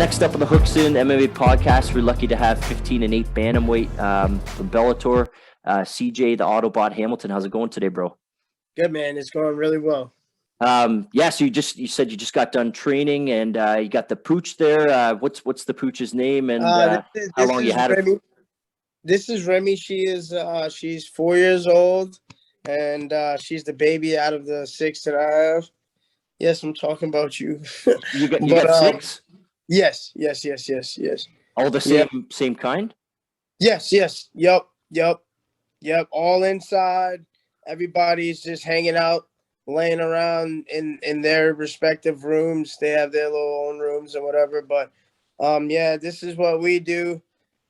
Next up on the Hooks In MMA podcast, we're lucky to have 15 and 8 bantamweight from Bellator, CeeJay, the Autobot Hamilton. How's it going today, bro? Good, man. It's going really well. So you said you just got done training, and you got the pooch there. What's the pooch's name, and how long you had Remy. it? This is Remy. She's 4 years old, and she's the baby out of the 6 that I have. Yes, I'm talking about you. You got 6? Yes. All the same kind? Yes. Yep. All inside. Everybody's just hanging out, laying around in their respective rooms. They have their little own rooms or whatever. But this is what we do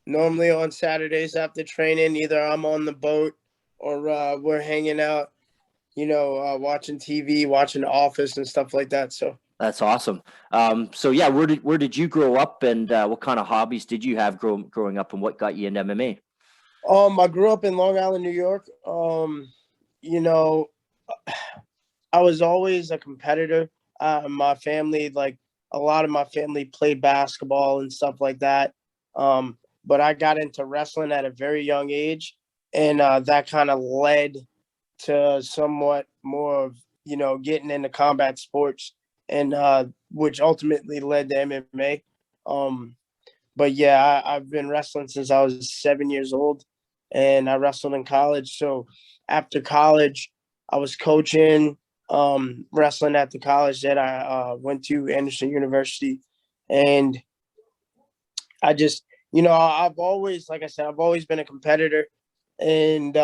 normally on Saturdays after training. Either I'm on the boat or we're hanging out, watching TV, watching The Office and stuff like that. So That's awesome. Where did you grow up, and what kind of hobbies did you have growing up, and what got you into MMA? I grew up in Long Island, New York. I was always a competitor. My family, like a lot of my family, played basketball and stuff like that. But I got into wrestling at a very young age, and that kind of led to somewhat more of, getting into combat sports, and which ultimately led to MMA. But yeah, I've been wrestling since I was 7 years old, and I wrestled in college. So after college, I was coaching wrestling at the college that I went to, Anderson University. And I just, I've always, like I said, I've always been a competitor, and,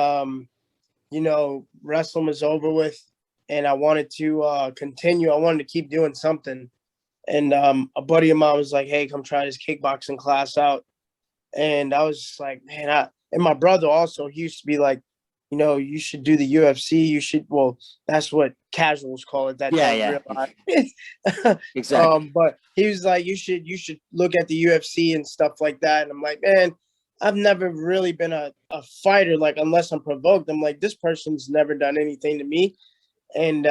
wrestling was over with, and I wanted to continue. I wanted to keep doing something. And a buddy of mine was like, hey, come try this kickboxing class out. And I was just like, man, and my brother also, he used to be like, you should do the UFC. You should, well, that's what casuals call it. That Yeah. Exactly. But he was like, you should look at the UFC and stuff like that. And I'm like, man, I've never really been a fighter, like, unless I'm provoked. I'm like, this person's never done anything to me. And,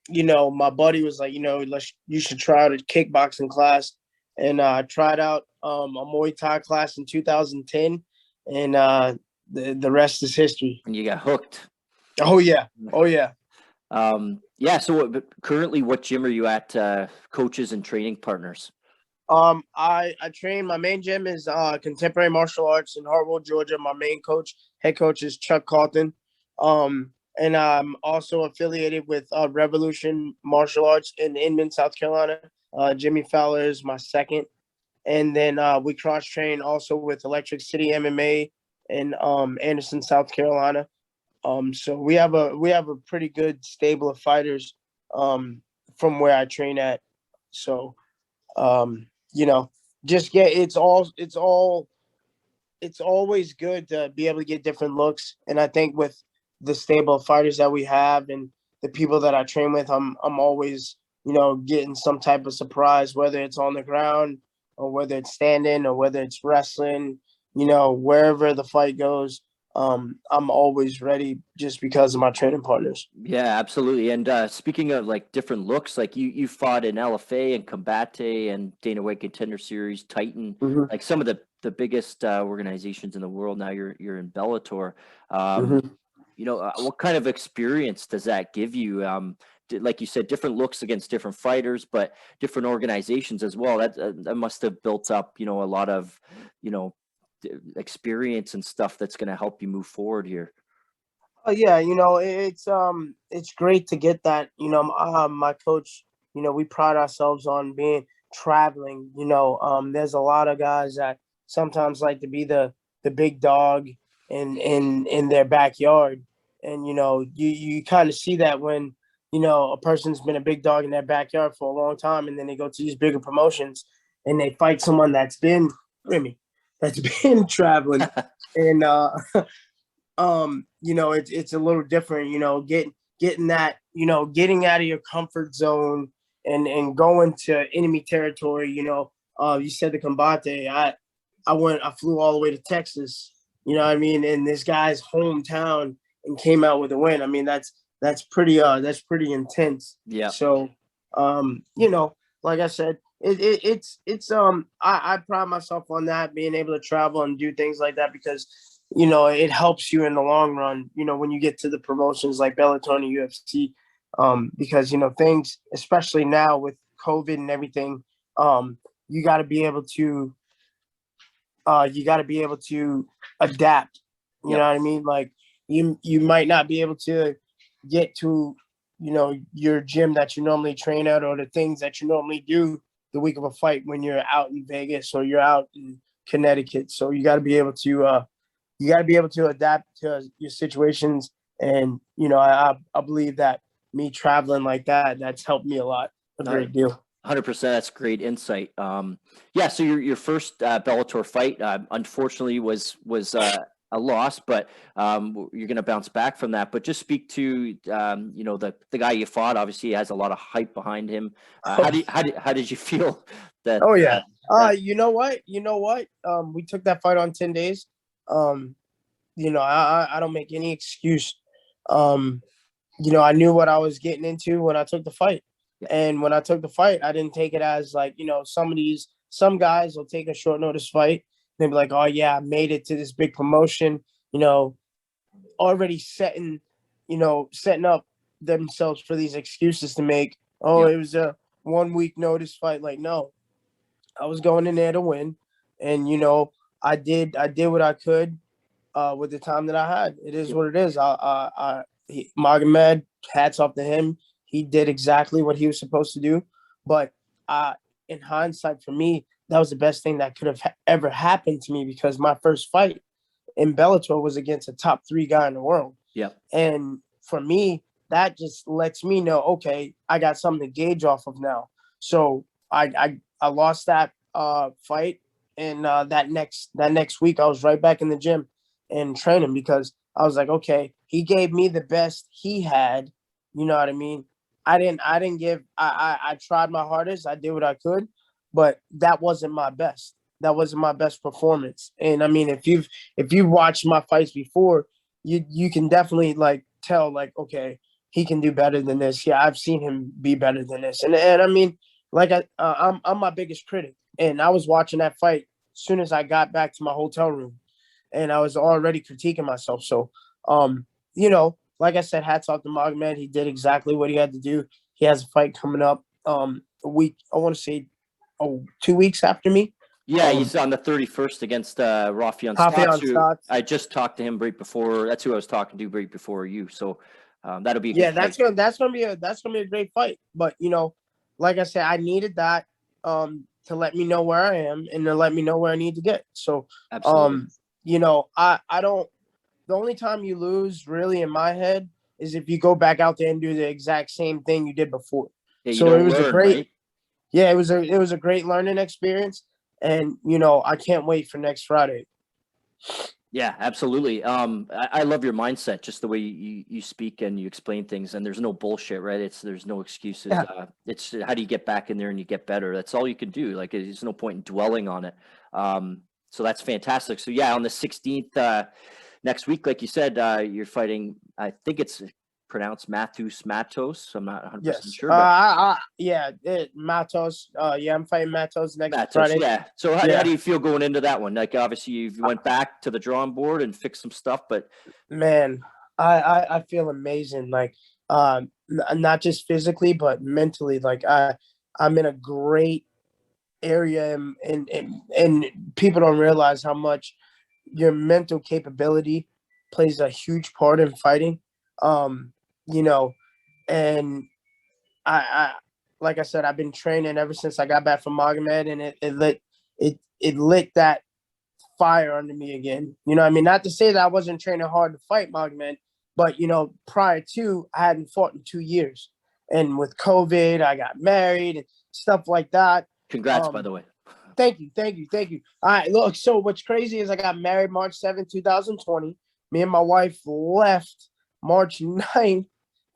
my buddy was like, you should try out a kickboxing class. And I tried out a Muay Thai class in 2010. And the rest is history. And you got hooked. Oh yeah. So currently, what gym are you at, coaches and training partners? I train. My main gym is Contemporary Martial Arts in Hartwell, Georgia. My main head coach is Chuck Calton. And I'm also affiliated with Revolution Martial Arts in Inman, South Carolina. Jimmy Fowler is my second. And then we cross train also with Electric City MMA in Anderson, South Carolina. So we have a pretty good stable of fighters from where I train at. So it's always good to be able to get different looks. And I think with the stable of fighters that we have and the people that I train with, I'm always, getting some type of surprise, whether it's on the ground or whether it's standing or whether it's wrestling, wherever the fight goes. I'm always ready just because of my training partners. Yeah, absolutely. And speaking of like different looks, like you fought in LFA and Combate and Dana White Contender Series, Titan, like some of the biggest organizations in the world. Now you're in Bellator. What kind of experience does that give you? Like you said, different looks against different fighters, but different organizations as well. That must have built up, a lot of, experience and stuff that's going to help you move forward here. Yeah, it's great to get that. My coach, we pride ourselves on being traveling. There's a lot of guys that sometimes like to be the big dog in their backyard, and you kind of see that when a person's been a big dog in their backyard for a long time, and then they go to these bigger promotions and they fight someone that's been traveling. And it's a little different, getting that, getting out of your comfort zone and going to enemy territory. You said the Combate. I flew all the way to Texas, in this guy's hometown, and came out with a win. I mean, that's pretty intense. Yeah. So, like I said, I pride myself on that, being able to travel and do things like that, because you know it helps you in the long run, you know, when you get to the promotions like Bellator and UFC, because you know things, especially now with COVID and everything, you got to be able to adapt. You know Yep. what I mean? Like you might not be able to get to, you know, your gym that you normally train at, or the things that you normally do the week of a fight when you're out in Vegas or you're out in Connecticut. So you got to be able to adapt to your situations. And you know, I believe that me traveling like that, that's helped me a Uh, great deal. 100%. That's great insight. Yeah. So your first Bellator fight, unfortunately, was a loss, but you're going to bounce back from that. But just speak to you know, the guy you fought. Obviously, he has a lot of hype behind him. How did you feel that Oh yeah. that You know what? You know what? We took that fight on 10 days. Um, you know, I don't make any excuse. Um, you know, I knew what I was getting into when I took the fight. Yeah. And when I took the fight, I didn't take it as like, you know, some guys will take a short notice fight. They'll be like, oh yeah, I made it to this big promotion, you know, already setting up themselves for these excuses to make. Oh, yeah, it was a 1 week notice fight. Like, no, I was going in there to win, and you know, I did what I could with the time that I had. It is yeah, what it is. Magomed, hats off to him. He did exactly what he was supposed to do. But in hindsight, for me, that was the best thing that could have ever happened to me, because my first fight in Bellator was against a top 3 guy in the world. yeah. And for me, that just lets me know, okay, I got something to gauge off of now. So I lost that fight, and that next week I was right back in the gym and training, because I was like, okay, he gave me the best he had. You know what I mean? I didn't give I tried my hardest. I did what I could, but that wasn't my best. That wasn't my best performance. And I mean, if you've watched my fights before, you can definitely like tell, like, okay, he can do better than this. Yeah, I've seen him be better than this. And I mean, like I'm my biggest critic, and I was watching that fight as soon as I got back to my hotel room, and I was already critiquing myself. So, you know, like I said, hats off to Magomed. He did exactly what he had to do. He has a fight coming up a week. I want to say, 2 weeks after me. Yeah, he's on the 31st against Rafian Stocks, Rafian who Stocks. I just talked to him right before. That's who I was talking to right before you. So that'll be a good Yeah, fight. that's gonna be a great fight. But you know, like I said, I needed that to let me know where I am and to let me know where I need to get. So Absolutely. you know, I don't, the only time you lose really in my head is if you go back out there and do the exact same thing you did before. Yeah, you So it don't was a learn, great, right? yeah, it was a great learning experience. And you know, I can't wait for next Friday. Yeah, absolutely. I love your mindset, just the way you speak and you explain things, and there's no bullshit, right? There's no excuses. Yeah. It's how do you get back in there and you get better? That's all you can do. Like, there's no point in dwelling on it. So that's fantastic. So yeah, on the 16th next week, like you said, you're fighting. I think it's pronounced Matus Matos. I'm not 100% Yes. sure, but Yeah, Matos. Yeah, I'm fighting Matos next Matos. Friday. Yeah. So how Yeah, do you feel going into that one? Like, obviously you went back to the drawing board and fixed some stuff, but man, I feel amazing. Like, not just physically but mentally. Like, I'm in a great area, and people don't realize how much your mental capability plays a huge part in fighting. You know, and I like I said, I've been training ever since I got back from Magomed, and it lit that fire under me again. You know what I mean? Not to say that I wasn't training hard to fight Magomed, but you know, prior to, I hadn't fought in 2 years. And with COVID, I got married and stuff like that. congrats, by Um, the way. Thank you, thank you, thank you. All right, look, so what's crazy is I got married March 7th, 2020. Me and my wife left March 9th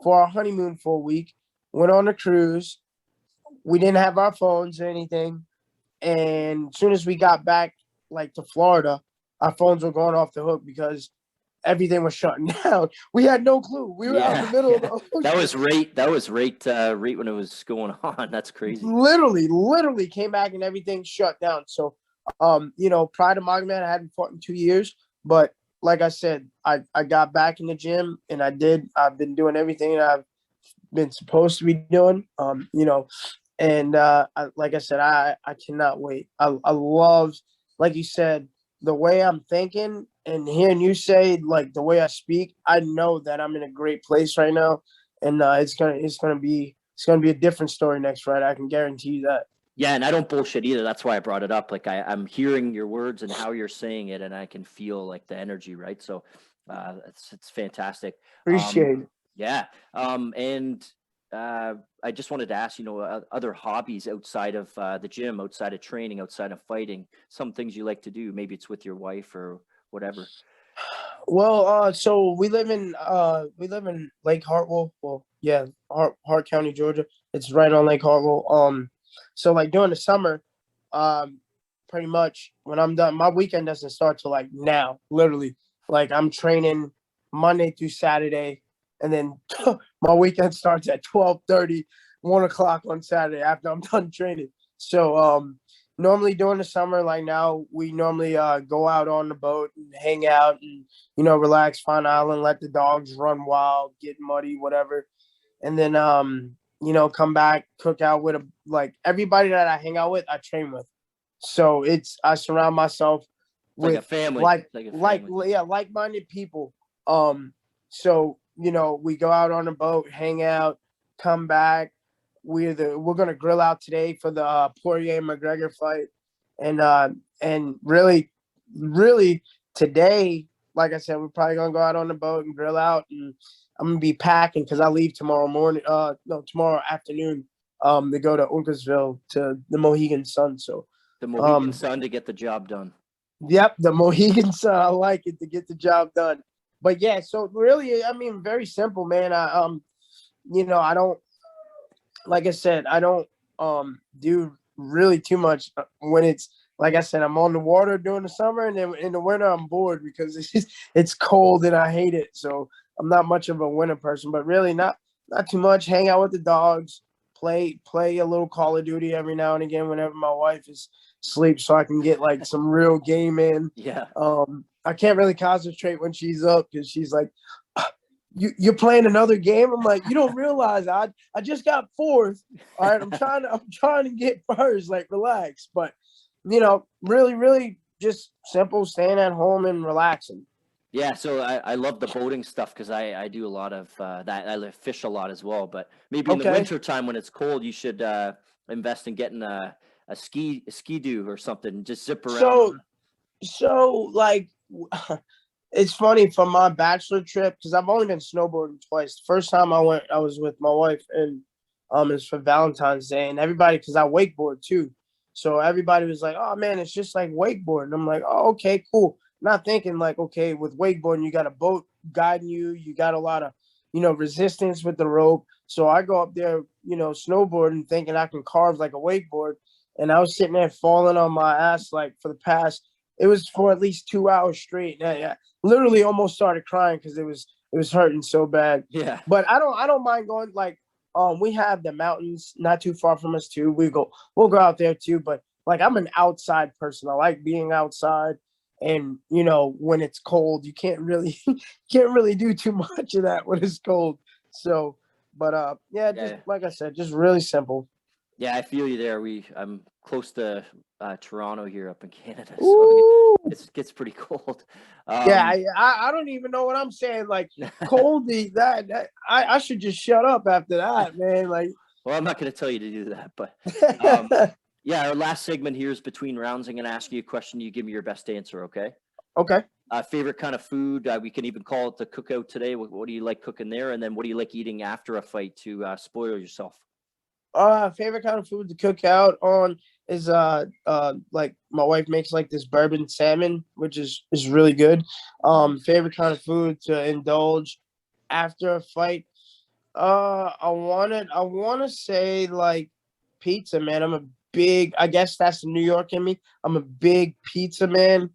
for our honeymoon for a week, went on a cruise. We didn't have our phones or anything. And as soon as we got back, like, to Florida, our phones were going off the hook, because everything was shutting down. We had no clue. We were out in the middle of the ocean. That was right when it was going on. That's crazy. Literally came back and everything shut down. So, prior to Magomed, I hadn't fought in 2 years, but like I said, I got back in the gym and I've been doing everything that I've been supposed to be doing. And like I said, I cannot wait. I love, like you said, the way I'm thinking and hearing you say, like, the way I speak, I know that I'm in a great place right now, and it's gonna be a different story next Friday. I can guarantee you that. Yeah, and I don't bullshit either. That's why I brought it up. Like I'm hearing your words and how you're saying it, and I can feel like the energy, right? So it's fantastic. Appreciate it. Yeah. And I just wanted to ask, other hobbies outside of the gym, outside of training, outside of fighting, some things you like to do. Maybe it's with your wife or whatever. Well, so we live in Lake Hartwell. Well, yeah, Hart County, Georgia. It's right on Lake Hartwell. So like during the summer, pretty much when I'm done, my weekend doesn't start till like now, literally. Like I'm training Monday through Saturday, and then my weekend starts at 12:30, 1 o'clock on Saturday after I'm done training. So normally during the summer, like now, we normally go out on the boat and hang out and, relax, find an island, let the dogs run wild, get muddy, whatever. And then, come back, cook out with everybody that I hang out with, I train with. So I surround myself with like a family, like-minded people. So, we go out on the boat, hang out, come back. We're gonna grill out today for the Poirier McGregor fight, and really today, like I said, we're probably gonna go out on the boat and grill out, and I'm gonna be packing because I leave tomorrow afternoon, to go to Uncasville to the Mohegan Sun. So the Mohegan Sun to get the job done. Yep, the Mohegan Sun. I like it, to get the job done. But yeah, so really, I mean, very simple, man. I don't, like I said, I don't do really too much when it's, like I said, I'm on the water during the summer, and then in the winter I'm bored because it's cold and I hate it. So I'm not much of a winter person, but really not too much. Hang out with the dogs, play a little Call of Duty every now and again whenever my wife is asleep, so I can get like some real game in. Yeah. I can't really concentrate when she's up because she's like, You're playing another game? I'm like, you don't realize I just got fourth. All right, I'm trying to get first. Like, relax. But really, really just simple, staying at home and relaxing. Yeah, so I love the boating stuff because I do a lot of that. I fish a lot as well. But maybe in the winter time when it's cold, you should invest in getting a ski-doo or something. Just zip around. So like. It's funny, for my bachelor trip, because I've only been snowboarding twice. The first time I went, I was with my wife, and it's for Valentine's Day, and everybody, because I wakeboard too, so everybody was like, "Oh man, it's just like wakeboard," and I'm like, "Oh, okay, cool." Not thinking like, okay, with wakeboarding, you got a boat guiding you, you got a lot of, resistance with the rope. So I go up there, snowboarding, thinking I can carve like a wakeboard, and I was sitting there falling on my ass like for the past. It was for at least 2 hours straight. I literally almost started crying because it was hurting so bad. Yeah. But I don't mind going. Like, we have the mountains not too far from us too. We'll go out there too. But like, I'm an outside person. I like being outside, and when it's cold, you can't really do too much of that when it's cold. So, but just like I said, just really simple. Yeah, I feel you there. I'm close to Toronto here up in Canada, so it gets pretty cold. I don't even know what I'm saying. Like, coldy, that I should just shut up after that, man. Like, well, I'm not going to tell you to do that, but yeah, our last segment here is between rounds. I'm going to ask you a question. You give me your best answer, okay? Okay. Favorite kind of food? We can even call it the cookout today. What do you like cooking there? And then what do you like eating after a fight to spoil yourself? Favorite kind of food to cook out on is like my wife makes like this bourbon salmon, which is really good. Favorite kind of food to indulge after a fight. I wanna say like pizza, man. I guess that's the New York in me. I'm a big pizza man.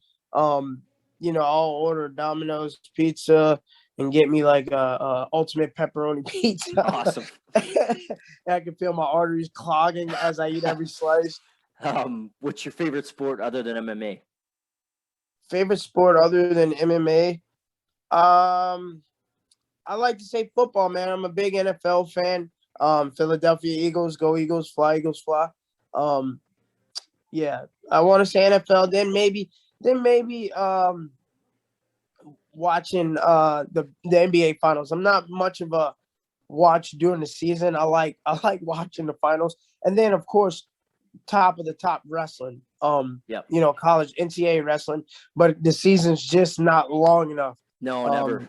I'll order Domino's pizza and get me like a ultimate pepperoni pizza. Awesome. I can feel my arteries clogging as I eat every slice. What's your favorite sport other than MMA? Favorite sport other than MMA? I like to say football, man. I'm a big NFL fan. Philadelphia Eagles, go Eagles, fly Eagles, fly. Yeah, I want to say NFL. Then maybe watching the NBA finals. I'm not much of a watch during the season. I like watching the finals, and then of course top of the top wrestling. Yep. College NCAA wrestling, but the season's just not long enough. No, never.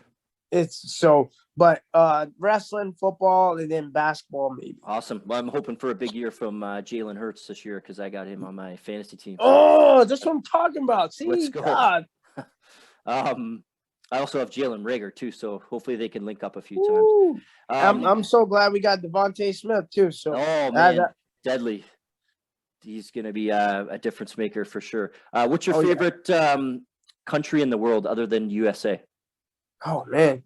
But wrestling, football, and then basketball maybe. Awesome. Well, I'm hoping for a big year from Jalen Hurts this year because I got him on my fantasy team. Oh, that's what I'm talking about. See, let's go. God. I also have Jalen Rager too, so hopefully they can link up a few times. I'm so glad we got Devontae Smith too. So oh man, deadly. He's going to be a difference maker for sure. What's your favorite country in the world other than USA? Oh man.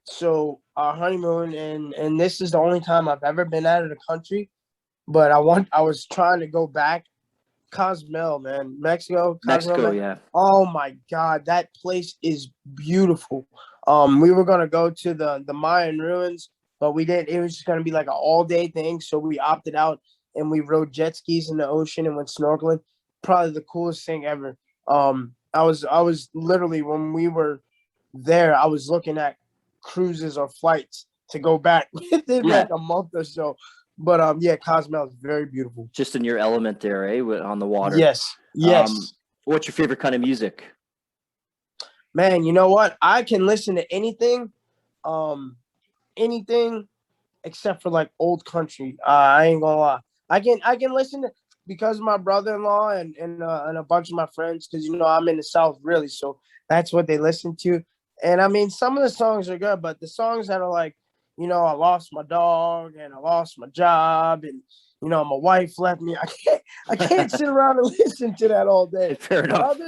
So our honeymoon, and this is the only time I've ever been out of the country, but I was trying to go back. Cozumel, man, Mexico, yeah. Oh my God, that place is beautiful. We were gonna go to the Mayan ruins, but we didn't. It was just gonna be like an all-day thing, so we opted out and we rode jet skis in the ocean and went snorkeling. Probably the coolest thing ever. I was literally, when we were there, I was looking at cruises or flights to go back within like a month or so. But yeah, Cozumel is very beautiful. Just in your element there, eh? On the water. Yes. What's your favorite kind of music? Man, you know what? I can listen to anything, except for like old country. I ain't gonna lie. I can listen to, because of my brother-in-law and a bunch of my friends, because I'm in the South really, so that's what they listen to. And I mean, some of the songs are good, but the songs that are like, I lost my dog and I lost my job and my wife left me. I can't sit around and listen to that all day. Fair enough.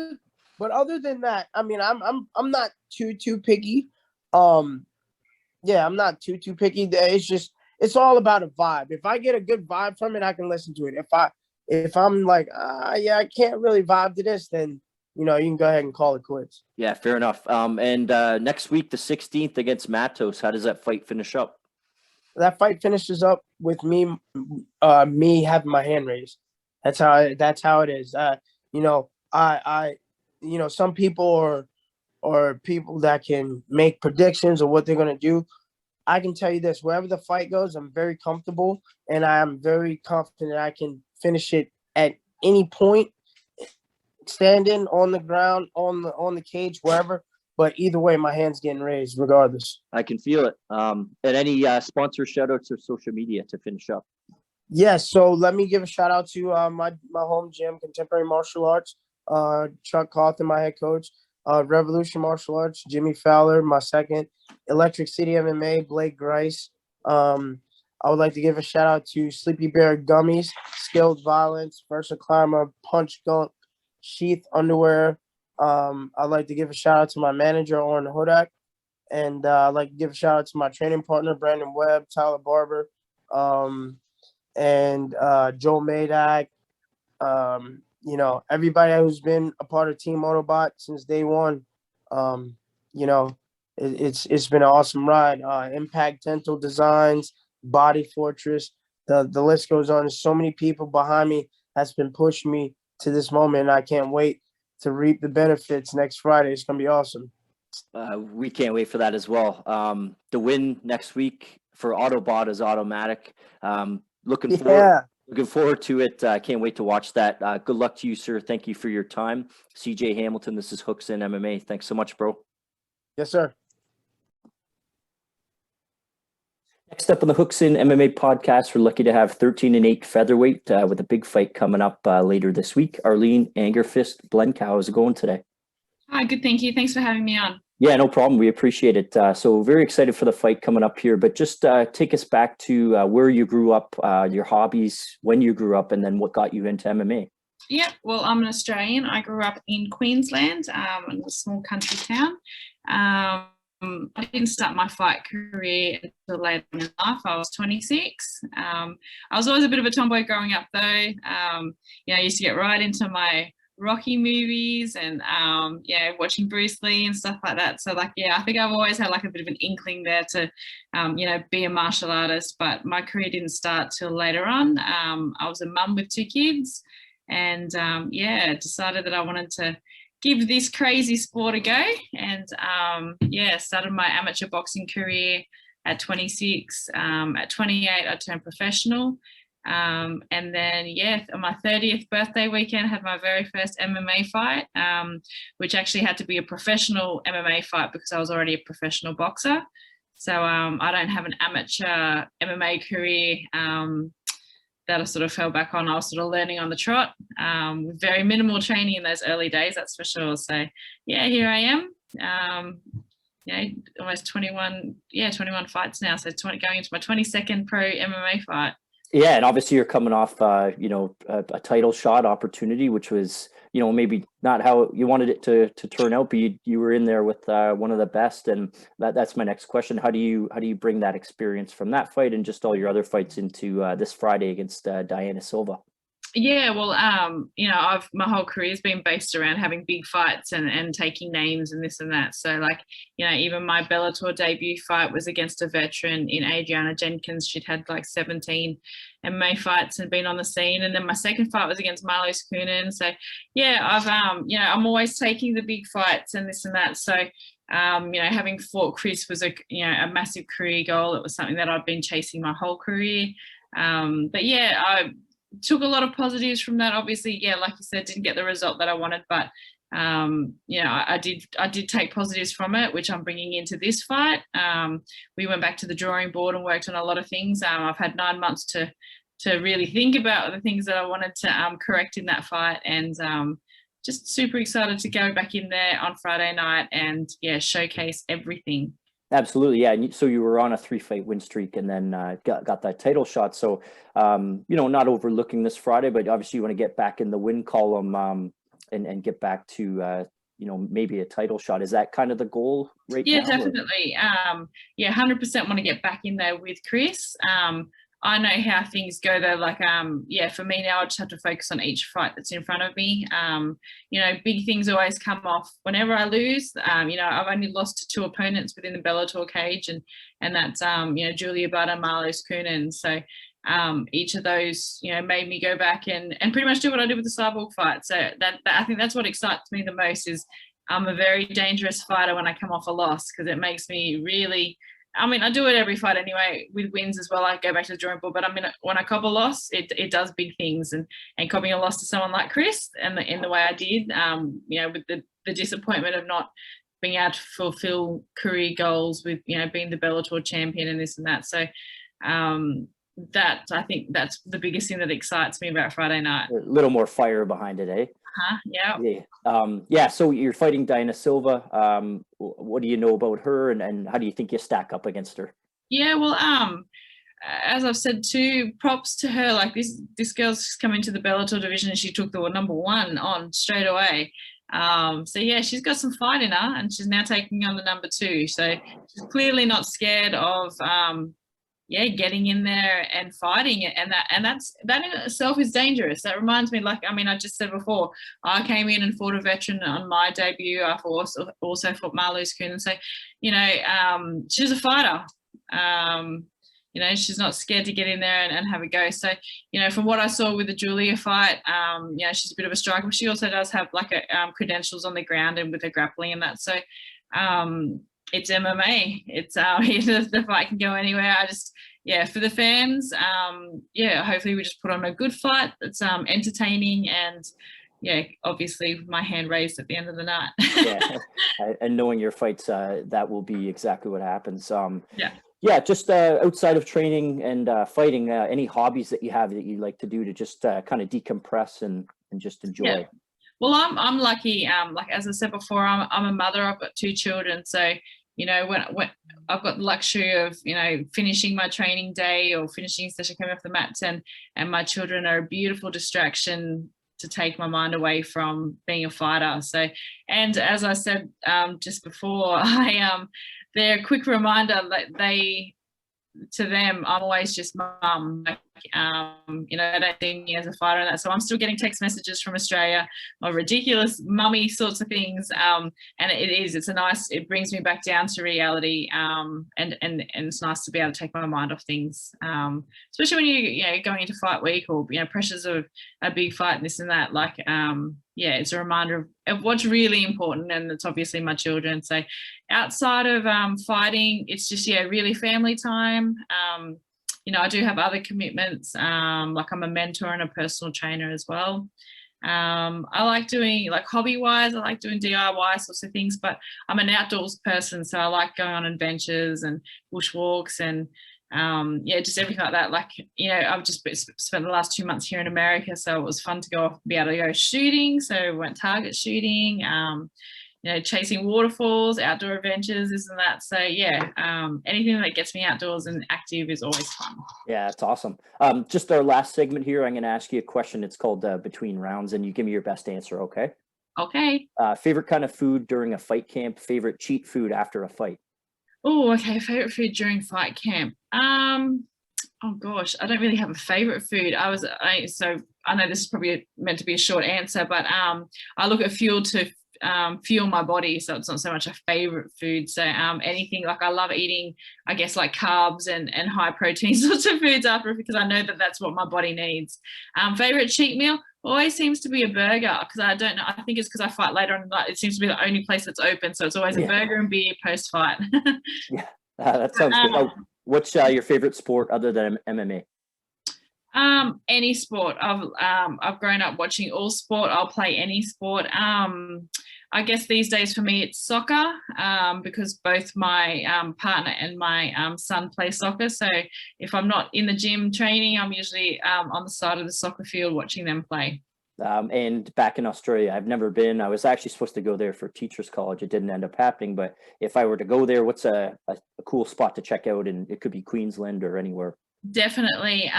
But other than that, I mean, I'm not too picky. Yeah, I'm not too picky. It's all about a vibe. If I get a good vibe from it, I can listen to it. If I'm like, I can't really vibe to this, then you can go ahead and call it quits. Yeah, fair enough. And next week, the 16th against Matos, how does that fight finish up? That fight finishes up with me having my hand raised. That's how it is. Some people are people that can make predictions of what they're gonna do. I can tell you this: wherever the fight goes, I'm very comfortable, and I am very confident I can finish it at any point, standing on the ground, on the cage, wherever. But either way, my hand's getting raised regardless. I can feel it. And any sponsor shout-outs or social media to finish up? Yes, so let me give a shout-out to my home gym, Contemporary Martial Arts, Chuck Cawthon, my head coach, Revolution Martial Arts, Jimmy Fowler, my second, Electric City MMA, Blake Grice. I would like to give a shout-out to Sleepy Bear Gummies, Skilled Violence, Versa Climber, Punch Gunk, Sheath Underwear. I'd like to give a shout out to my manager, Oren Hudak, and I'd like to give a shout out to my training partner, Brandon Webb, Tyler Barber, and Joel Madak. Everybody who's been a part of Team Autobot since day one. It's been an awesome ride. Impact Dental Designs, Body Fortress, the list goes on. There's so many people behind me that's been pushing me to this moment, and I can't wait to reap the benefits next Friday. It's going to be awesome. We can't wait for that as well. The win next week for Autobot is automatic. Looking forward to it. I can't wait to watch that. Good luck to you, sir. Thank you for your time. CeeJay Hamilton, this is Hooks in MMA. Thanks so much, bro. Yes, sir. Next up on the Hooks in MMA podcast, we're lucky to have 13-8 featherweight with a big fight coming up later this week. Arlene Angerfist, Blencowe. How's it going today? Hi, good. Thank you. Thanks for having me on. Yeah, no problem. We appreciate it. So very excited for the fight coming up here, but just take us back to where you grew up, your hobbies, when you grew up, and then what got you into MMA. Yeah, well, I'm an Australian. I grew up in Queensland, in a small country town. I didn't start my fight career until later in life. I was 26. I was always a bit of a tomboy growing up, though. I used to get right into my Rocky movies and watching Bruce Lee and stuff like that. So I think I've always had like a bit of an inkling there to be a martial artist, but my career didn't start till later on. I was a mum with 2 kids and decided that I wanted to give this crazy sport a go, and started my amateur boxing career at 26. At 28 I turned professional. And then on my 30th birthday weekend, had my very first MMA fight, which actually had to be a professional MMA fight because I was already a professional boxer. So I don't have an amateur MMA career that I sort of fell back on. I was sort of learning on the trot, with very minimal training in those early days, that's for sure. So here I am. Almost 21 fights now. So going into my 22nd pro MMA fight. Yeah, and obviously you're coming off, a title shot opportunity, which was, maybe not how you wanted it to turn out, but you were in there with one of the best, and that's my next question. How do you bring that experience from that fight and just all your other fights into this Friday against Diana Silva? Yeah, well, my whole career's been based around having big fights and taking names and this and that. So even my Bellator debut fight was against a veteran in Adriana Jenkins. She'd had 17 MMA fights and been on the scene. And then my second fight was against Marlos Kunin. So I'm always taking the big fights and this and that. So having fought Chris was a massive career goal. It was something that I've been chasing my whole career. I took a lot of positives from that. Obviously, like you said, didn't get the result that I wanted, but I did take positives from it, which I'm bringing into this fight. We went back to the drawing board and worked on a lot of things. I've had 9 months to really think about the things that I wanted to correct in that fight, and just super excited to go back in there on Friday night and showcase everything. Absolutely, yeah. And so you were on a 3-fight win streak, and then got that title shot. So, not overlooking this Friday, but obviously you want to get back in the win column and get back to maybe a title shot. Is that kind of the goal right now? Yeah, definitely. 100% want to get back in there with Chris. I know how things go though. For me now, I just have to focus on each fight that's in front of me. Big things always come off whenever I lose. I've only lost to 2 opponents within the Bellator cage, and that's Julia Butt and Marlos Kunin. So each of those made me go back and pretty much do what I did with the Cyborg fight. So that I think that's what excites me the most. Is I'm a very dangerous fighter when I come off a loss, because it makes me really, I do it every fight anyway, with wins as well. I go back to the drawing board, but when I cop a loss, it does big things, and copping a loss to someone like Chris and in the way I did, with the disappointment of not being able to fulfill career goals with, being the Bellator champion and this and that. So I think that's the biggest thing that excites me about Friday night. A little more fire behind it, eh? Yeah. So you're fighting Diana Silva. What do you know about her, and how do you think you stack up against her? Yeah, well, as I've said too, props to her. This girl's come into the Bellator division and she took the number 1 on straight away. She's got some fight in her, and she's now taking on the number 2. So she's clearly not scared of getting in there and fighting it, and that in itself is dangerous. That reminds me, I just said before, I came in and fought a veteran on my debut. I've also fought Marlos Kunin. So, she's a fighter. She's not scared to get in there and have a go. So, from what I saw with the Julia fight, she's a bit of a striker, but she also does have credentials on the ground and with her grappling and that. So, it's MMA. It's the fight can go anywhere. For the fans, hopefully we just put on a good fight that's entertaining, and obviously my hand raised at the end of the night. And knowing your fights, that will be exactly what happens. Just outside of training and fighting, any hobbies that you have that you like to do to just kind of decompress and just enjoy? Yeah. Well, I'm lucky. As I said before, I'm a mother. I've got 2 children, so when I've got the luxury of finishing my training day or finishing session, coming off the mats, and my children are a beautiful distraction to take my mind away from being a fighter. So, and as I said just before, they're a quick reminder that to them, I'm always just mum. Like, they don't see me as a fighter and that. So I'm still getting text messages from Australia or ridiculous mummy sorts of things. And it brings me back down to reality. And it's nice to be able to take my mind off things. Especially when you're going into fight week or, pressures of a big fight and this and that. Like, it's a reminder of what's really important. And it's obviously my children. So outside of fighting, it's just, really family time. I do have other commitments, like I'm a mentor and a personal trainer as well. I like doing, like, hobby-wise, I like doing DIY sorts of things, but I'm an outdoors person, so I like going on adventures and bushwalks and just everything like that. Like, I've just spent the last 2 months here in America, so it was fun to go off and be able to go shooting. So we went target shooting, chasing waterfalls, outdoor adventures, this and that. So anything that gets me outdoors and active is always fun. Yeah, it's awesome. Just our last segment here, I'm going to ask you a question. It's called Between Rounds, and you give me your best answer, okay? Okay. Favorite kind of food during a fight camp, favorite cheat food after a fight? Oh, okay. Favorite food during fight camp. Oh gosh, I don't really have a favorite food. So I know this is probably meant to be a short answer, but I look at fuel to fuel my body, so it's not so much a favorite food. So anything, like, I love eating, I guess, like carbs and high protein sorts of foods after, because I know that that's what my body needs. Favorite cheat meal always seems to be a burger, because I don't know, I think it's because I fight later on in the night. It seems to be the only place that's open, so it's always a burger and beer post fight. Yeah, that sounds good. What's your favorite sport other than MMA? Any sport. I've grown up watching all sport. I'll play any sport. I guess these days for me it's soccer, because both my partner and my son play soccer. So if I'm not in the gym training, I'm usually on the side of the soccer field watching them play. And back in Australia, I've never been. I was actually supposed to go there for teachers college. It didn't end up happening, but if I were to go there, what's a cool spot to check out? And it could be Queensland or anywhere. Definitely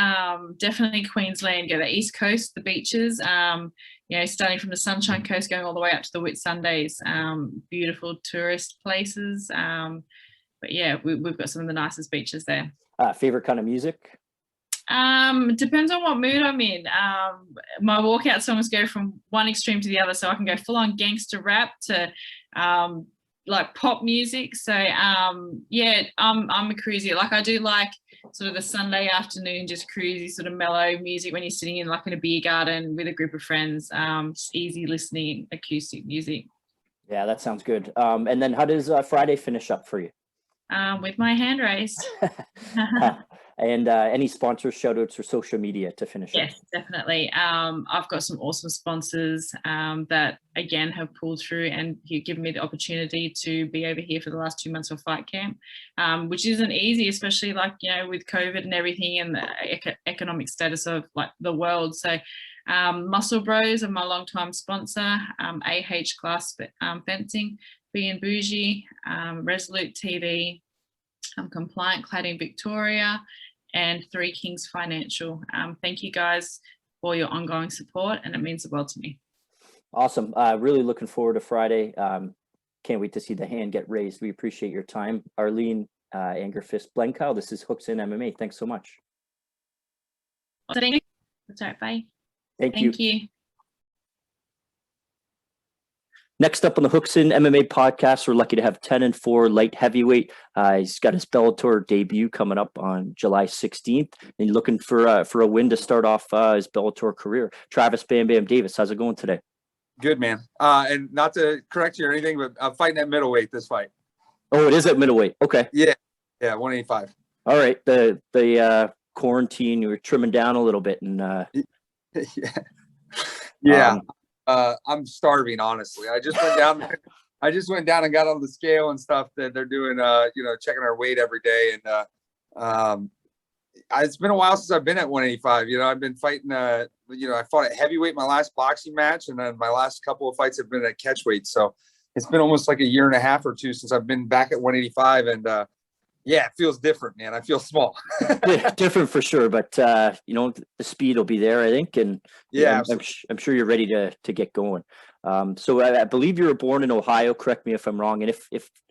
Queensland. Go to the East Coast, the beaches, starting from the Sunshine Coast, going all the way up to the Whitsundays, beautiful tourist places. But yeah, we've got some of the nicest beaches there. Favorite kind of music? Depends on what mood I'm in. My walkout songs go from one extreme to the other, so I can go full on gangster rap to like pop music. So I'm a cruisy. Like, I do like sort of the Sunday afternoon, just cruisy sort of mellow music when you're sitting in, like, in a beer garden with a group of friends. Just easy listening acoustic music. Yeah, that sounds good. And then how does Friday finish up for you? With my hand raised. And any sponsors, shout outs, or social media to finish up? Yes, definitely. I've got some awesome sponsors that, again, have pulled through and given me the opportunity to be over here for the last 2 months of fight camp, which isn't easy, especially, like, with COVID and everything and the economic status of, like, the world. So Muscle Bros are my long-time sponsor, AH Glass Fencing, B and Bougie, Resolute TV, Compliant Cladding Victoria, and Three Kings Financial. Thank you guys for your ongoing support, and it means the world to me. Awesome. Really looking forward to Friday. Can't wait to see the hand get raised. We appreciate your time. Arlene, Angerfist, Blencowe, this is Hooks in MMA. Thanks so much. That's all right, bye. Thank you. Thank you. Next up on the Hooks in MMA podcast, we're lucky to have 10-4 light heavyweight. He's got his Bellator debut coming up on July 16th, and he's looking for a win to start off his Bellator career. Travis Bambam Davis, how's it going today? Good, man. And not to correct you or anything, but I'm fighting at middleweight this fight. Oh, it is at middleweight. Okay. Yeah, 185. All right. The quarantine, you were trimming down a little bit, and yeah. I'm starving, honestly. I just went down. And got on the scale and stuff that they're doing. Checking our weight every day. And it's been a while since I've been at 185. I've been fighting. I fought at heavyweight my last boxing match, and then my last couple of fights have been at catchweight. So it's been almost like a year and a half or two since I've been back at 185. And Yeah, it feels different, man. I feel small. Different for sure, but you know, the speed will be there, I think, and Yeah, I'm sure you're ready to get going. So I believe you were born in Ohio. Correct me if I'm wrong, and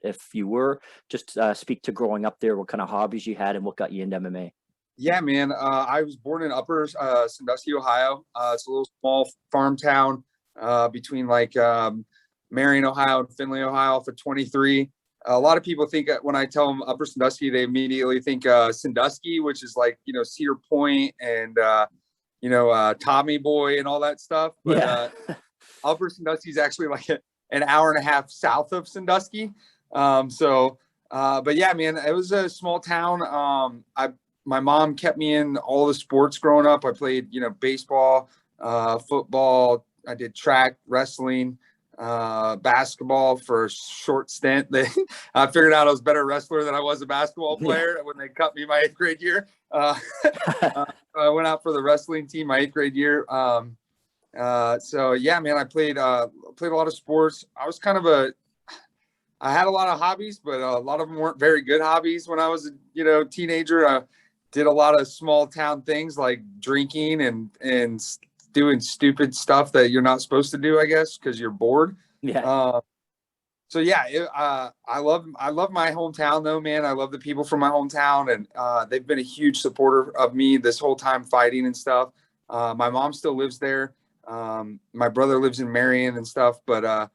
if you were, just speak to growing up there. What kind of hobbies you had, and what got you into MMA? Yeah, man. I was born in Upper Sandusky, Ohio. It's a little small farm town between like Marion, Ohio, and Findlay, Ohio, for 23. A lot of people think when I tell them Upper Sandusky, they immediately think Sandusky, which is like, you know, Cedar Point and you know, Tommy Boy and all that stuff. But Yeah. Upper Sandusky is actually like an hour and a half south of Sandusky. But yeah, man, it was a small town. My mom kept me in all the sports growing up. I played, you know, baseball, football. I did track, wrestling, basketball for a short stint. I figured out I was a better wrestler than I was a basketball player when they cut me my 8th grade year. I went out for the wrestling team my 8th grade year. So yeah, man, I played a lot of sports. I had a lot of hobbies, but a lot of them weren't very good hobbies when I was a, you know, teenager. I did a lot of small town things like drinking and doing stupid stuff that you're not supposed to do, I guess, because you're bored. Yeah. So yeah, I love my hometown though, man. I love the people from my hometown, and they've been a huge supporter of me this whole time fighting and stuff. My mom still lives there. My brother lives in Marion and stuff, but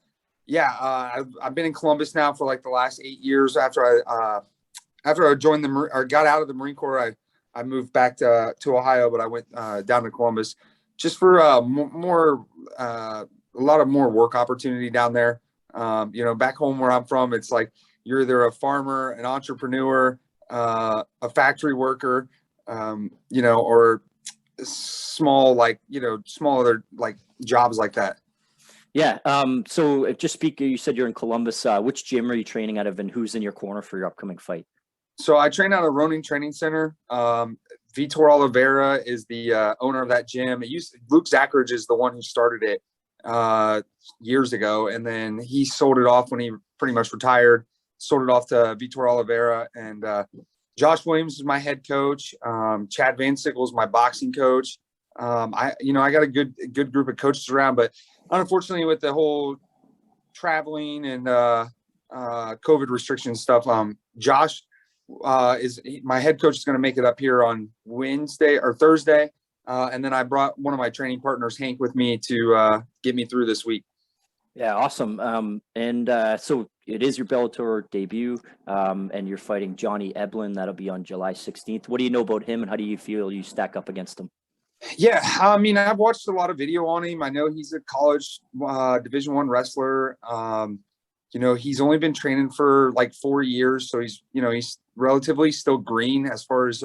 yeah, I've been in Columbus now for like the last 8 years. After I joined or got out of the Marine Corps, I moved back to Ohio, but I went down to Columbus just for a lot of more work opportunity down there. You know, back home where I'm from, it's like you're either a farmer, an entrepreneur, a factory worker, you know, or small, like, you know, small other like jobs like that. Yeah. So just speak, you said you're in Columbus. Which gym are you training out of, and who's in your corner for your upcoming fight? So I train out of Ronin Training Center. Vitor Oliveira is the owner of that gym. Luke Zacharidge is the one who started it years ago, and then he sold it off when he pretty much retired. Sold it off to Vitor Oliveira, and Josh Williams is my head coach. Chad Van Sickle is my boxing coach. I got a good group of coaches around, but unfortunately with the whole traveling and COVID restrictions stuff, Josh is my head coach is going to make it up here on Wednesday or Thursday. And then I brought one of my training partners, Hank, with me to get me through this week. Yeah, awesome. So it is your Bellator debut, and you're fighting Johnny Eblin. That'll be on July 16th. What do you know about him, and how do you feel you stack up against him? Yeah, I mean, I've watched a lot of video on him. I know he's a college Division I wrestler. You know, he's only been training for like 4 years, so he's relatively still green as far as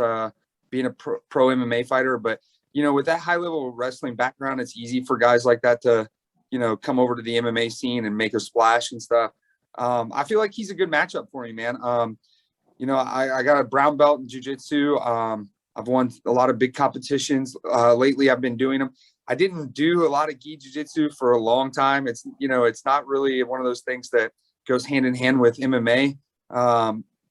being a pro MMA fighter. But you know, with that high level wrestling background, it's easy for guys like that to, you know, come over to the MMA scene and make a splash and stuff. I feel like he's a good matchup for me, man. You know, I got a brown belt in jiu-jitsu. I've won a lot of big competitions. Lately, I've been doing them. I didn't do a lot of gi jiu-jitsu for a long time. It's, you know, it's not really one of those things that goes hand in hand with MMA.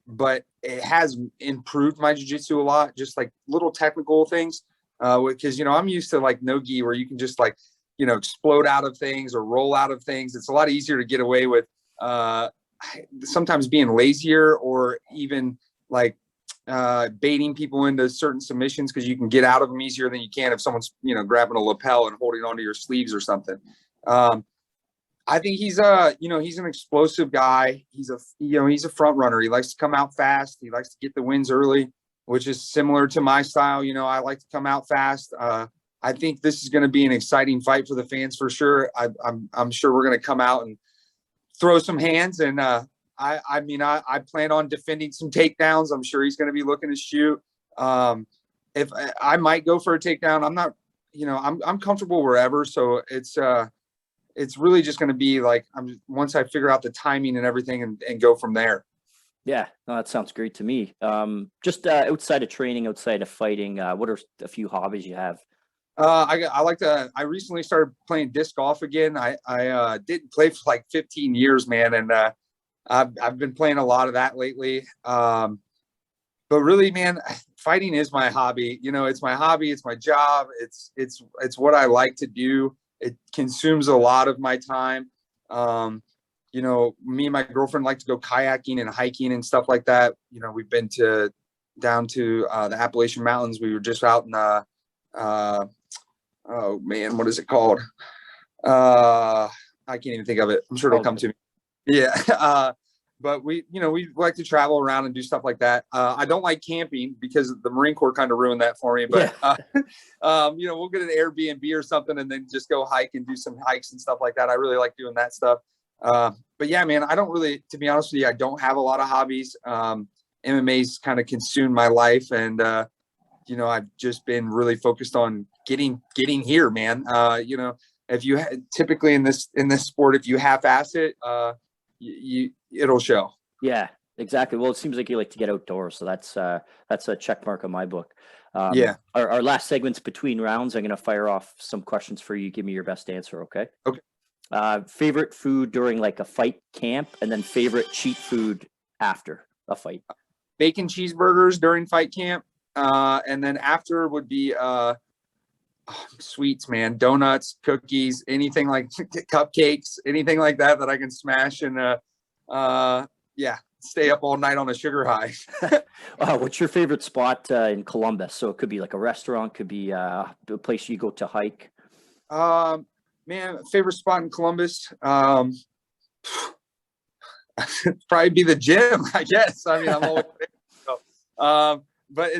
But it has improved my jiu-jitsu a lot, just like little technical things. Because, you know, I'm used to like no gi where you can just like, you know, explode out of things or roll out of things. It's a lot easier to get away with sometimes being lazier or even like baiting people into certain submissions because you can get out of them easier than you can if someone's, you know, grabbing a lapel and holding onto your sleeves or something. I think he's he's an explosive guy. He's a front runner. He likes to come out fast. He likes to get the wins early, which is similar to my style. You know, I like to come out fast. I think this is going to be an exciting fight for the fans for sure. I'm sure we're going to come out and throw some hands. And I plan on defending some takedowns. I'm sure he's going to be looking to shoot. If I might go for a takedown, I'm not. You know, I'm comfortable wherever. So it's really just going to be like once I figure out the timing and everything and go from there. Yeah, no, that sounds great to me. Just outside of training, outside of fighting, what are a few hobbies you have? I recently started playing disc golf again. I didn't play for like 15 years, man. And I've been playing a lot of that lately. but really, man, fighting is my hobby. You know, it's my hobby. It's my job. It's what I like to do. It consumes a lot of my time. You know, me and my girlfriend like to go kayaking and hiking and stuff like that. You know, we've been down to the Appalachian Mountains. We were just out in oh man, what is it called? I can't even think of it. I'm sure it'll come to me. Yeah. But we like to travel around and do stuff like that. I don't like camping because the Marine Corps kind of ruined that for me. But you know, we'll get an Airbnb or something and then just go hike and do some hikes and stuff like that. I really like doing that stuff. But yeah, man, I don't really, to be honest with you, I don't have a lot of hobbies. MMA's kind of consumed my life, and you know, I've just been really focused on getting here, man. You know, if you typically in this sport, if you half-ass it, it'll show. Yeah, exactly. Well, it seems like you like to get outdoors, so that's a check mark on my book. Yeah. Our last segment's between rounds. I'm going to fire off some questions for you. Give me your best answer, okay? Okay. Favorite food during like a fight camp, and then favorite cheat food after a fight. Bacon cheeseburgers during fight camp, and then after would be sweets, man. Donuts, cookies, anything like cupcakes, anything like that I can smash and yeah, stay up all night on a sugar high. What's your favorite spot in Columbus? So it could be like a restaurant, could be a place you go to hike. Man, favorite spot in Columbus, probably be the gym, I guess. I mean, I'm always but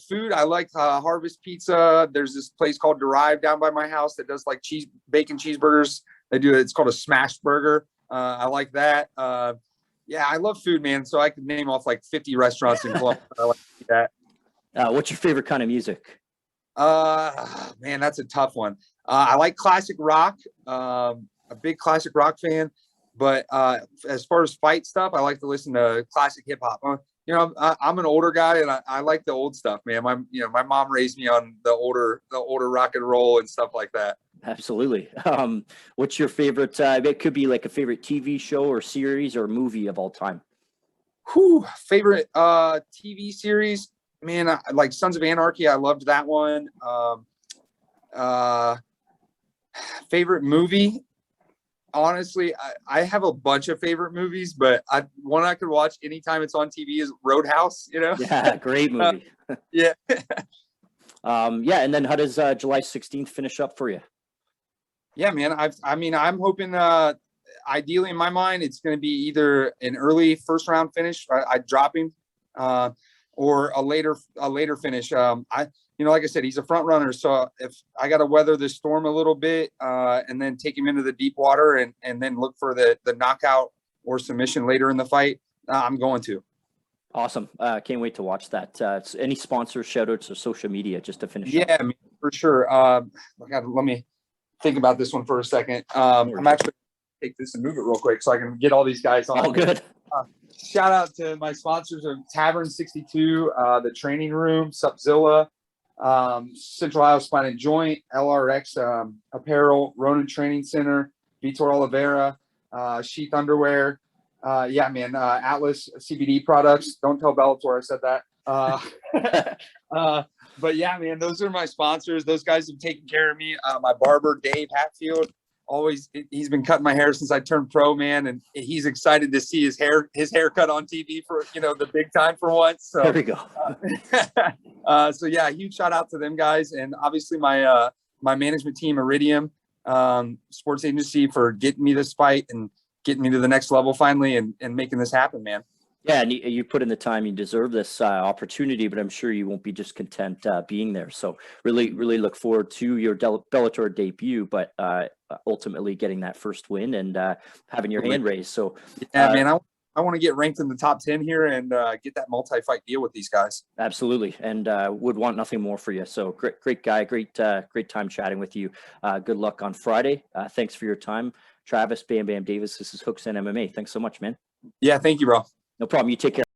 food. I like Harvest Pizza. There's this place called Derive down by my house that does like bacon cheeseburgers. They do it. It's called a smash burger. I like that. Yeah, I love food, man. So I could name off like 50 restaurants in Columbus. I like to do that. What's your favorite kind of music? Man, that's a tough one. I like classic rock. A big classic rock fan. But as far as fight stuff, I like to listen to classic hip hop. You know, I'm an older guy, and I like the old stuff, man. My mom raised me on the older rock and roll and stuff like that. Absolutely. What's your favorite? It could be like a favorite TV show or series or movie of all time. Favorite TV series, man. Like Sons of Anarchy. I loved that one. Favorite movie. Honestly, I have a bunch of favorite movies, but one I could watch anytime it's on TV is Roadhouse. You know, yeah, great movie. Yeah. Yeah, and then how does July 16th finish up for you? Yeah, man. I'm hoping. Ideally, in my mind, it's going to be either an early first round finish, I drop him, or a later finish. Like I said, he's a front runner. So if I got to weather the storm a little bit, and then take him into the deep water and then look for the knockout or submission later in the fight, I'm going to. Awesome. Can't wait to watch that. Any sponsors, shout outs, or social media just to finish up? I mean, for sure. Let me think about this one for a second. I'm actually take this and move it real quick so I can get all these guys on. Oh, good. Shout out to my sponsors of Tavern 62, the Training Room, Subzilla, Central Ohio Spine and Joint, LRX Apparel, Ronin Training Center, Vitor Oliveira, Sheath Underwear. Yeah, man, Atlas CBD products. Don't tell Bellator I said that. But yeah, man, those are my sponsors. Those guys have taken care of me. My barber, Dave Hatfield, he's been cutting my hair since I turned pro, man, and he's excited to see his haircut on TV for the big time for once. So there we go. So yeah, huge shout out to them guys, and obviously my management team, Iridium Sports Agency, for getting me this fight and getting me to the next level finally, and making this happen, man. Yeah, and you put in the time. You deserve this opportunity, but I'm sure you won't be just content being there. So really look forward to your Bellator debut, but ultimately getting that first win and having your hand raised. So yeah, man, I want to get ranked in the top 10 here and get that multi-fight deal with these guys. Absolutely, and would want nothing more for you. So great guy, great time chatting with you. Good luck on Friday. Thanks for your time, Travis Bam Davis. This is Hooks and MMA. Thanks so much, man. Yeah, thank you, bro. No problem. You take care.